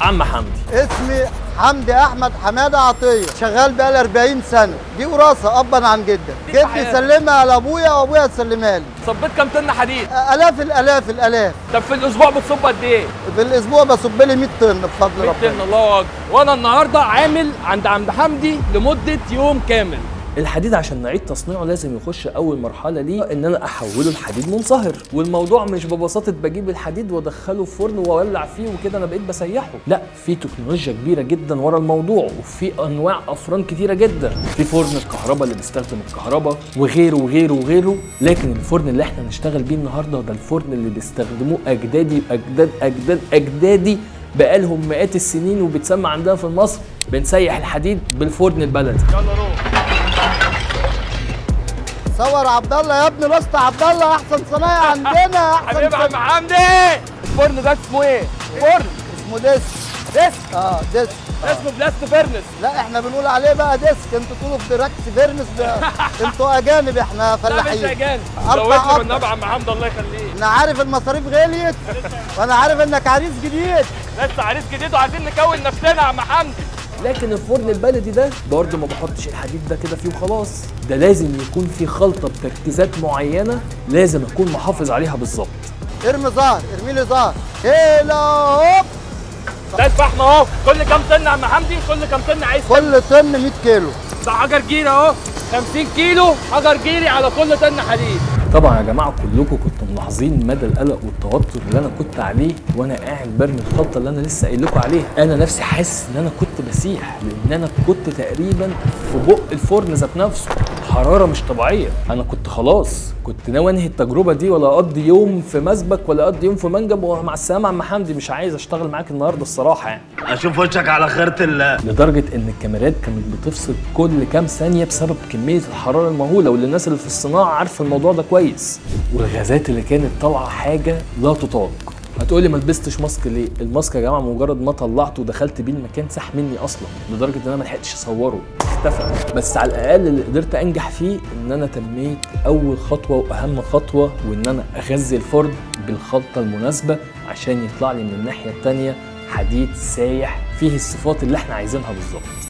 عم حمدي؟ اسمي حمدي احمد حماده عطيه، شغال بقالي 40 سنه، دي وراثه ابا عن جدا. جدي سلمها لابويا وابويا سلمها لي. صبيت كام طن حديد؟ الاف الالاف الالاف. طب في الاسبوع بتصب قد ايه؟ في الاسبوع بصب لي 100 طن بفضل ربنا. 100 طن، الله اكبر. وانا النهارده عامل عند حمدي لمده يوم كامل. الحديد عشان نعيد تصنيعه لازم يخش اول مرحله ليه ان انا احوله لحديد منصهر، والموضوع مش ببساطه بجيب الحديد وادخله في فرن واولع فيه وكده انا بقيت بسيحه، لا، في تكنولوجيا كبيره جدا ورا الموضوع، وفي انواع افران كتيره جدا، في فرن الكهرباء اللي بيستخدم الكهرباء وغيره وغيره وغيره، لكن الفرن اللي احنا هنشتغل بيه النهارده ده الفرن اللي بيستخدموه اجدادي اجداد اجداد اجدادي بقالهم مئات السنين، وبيتسمى عندنا في مصر بنسيح الحديد بالفرن البلدي. يلا روح صور عبد الله يا ابني، الاسطى عبد الله احسن صنايعي عندنا. حبيبي يا عم حمدي. الفرن ده اسمه ايه؟ فرن اسمه ديسك. ديسك؟ ديسك. اسمه بلاست فيرنس. لا احنا بنقول عليه بقى ديسك، انتوا تقولوا في دراكس فيرنس ده. انتوا اجانب، احنا فلاحين. لا مش اجانب. ارفع بالنبي عم حمدي الله يخليك. انا عارف المصاريف غليت وانا عارف انك عريس جديد. لسه عريس جديد وعايزين نكون نفسنا يا عم حمدي. لكن الفرن البلدي ده برضه ما بحطش الحديد ده كده فيه وخلاص، ده لازم يكون فيه خلطه بتركيزات معينه لازم اكون محافظ عليها بالظبط. ارمي زهر، ارمي لي زهر. هيلا هوب. ده الفحم اهو. كل كام طن يا عم حمدي؟ كل كام طن عايز؟ كل طن 100 كيلو. ده حجر جيري اهو، 50 كيلو حجر جيري على كل طن حديد. طبعا يا جماعه كلكم كنتوا ملاحظين مدى القلق والتوتر اللي انا كنت عليه وانا قاعد برمي الخلطه اللي انا لسه قايل لكم عليها. انا نفسي حاسس ان انا كنت بسيح، لان انا كنت تقريبا في بق الفرن ذات نفسه، حراره مش طبيعيه. انا كنت خلاص كنت ناوي انهي التجربه دي، ولا اقضي يوم في مسبك ولا اقضي يوم في منجم، ومع السلامه عم حمدي مش عايز اشتغل معاك النهارده الصراحه يعني. اشوف وشك على خيرة الله. لدرجه ان الكاميرات كانت بتفصل كل كام ثانيه بسبب كميه الحراره المهوله، واللي الناس اللي في الصناعه عارفه الموضوع ده كويس، والغازات اللي كانت طالعه حاجه لا تطاق. هتقولي ما لبستش ماسك ليه؟ الماسك يا جماعه مجرد ما طلعته ودخلت بيه المكان ساح مني اصلا، لدرجه ان انا ما لحقتش اصوره، اختفى. بس على الاقل اللي قدرت انجح فيه ان انا تميت اول خطوه واهم خطوه، وان انا اغذي الفرن بالخلطه المناسبه عشان يطلع لي من الناحيه الثانيه حديد سايح فيه الصفات اللي احنا عايزينها بالظبط.